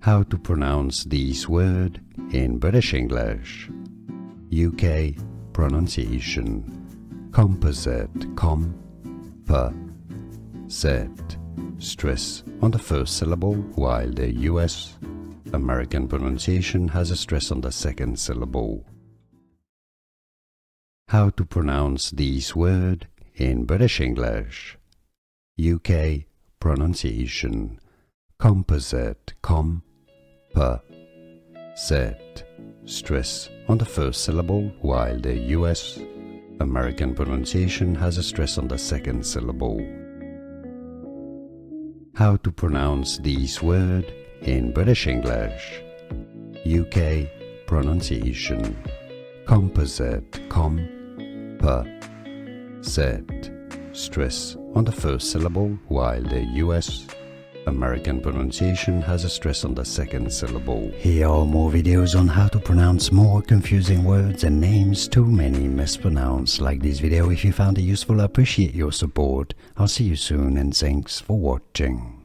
How to pronounce this word in British English. UK pronunciation. Composite. Set. Stress on the first syllable, while the US American pronunciation has a stress on the second syllable. How to pronounce this word in British English. UK pronunciation. Composite. Set. Stress on the first syllable, while the US American pronunciation has a stress on the second syllable. How to pronounce this word in British English. UK pronunciation. Composite. Set. Stress on the first syllable, while the US American pronunciation has a stress on the second syllable. Here are more videos on how to pronounce more confusing words and names too many mispronounced. Like this video if you found it useful. I appreciate your support. I'll see you soon and thanks for watching.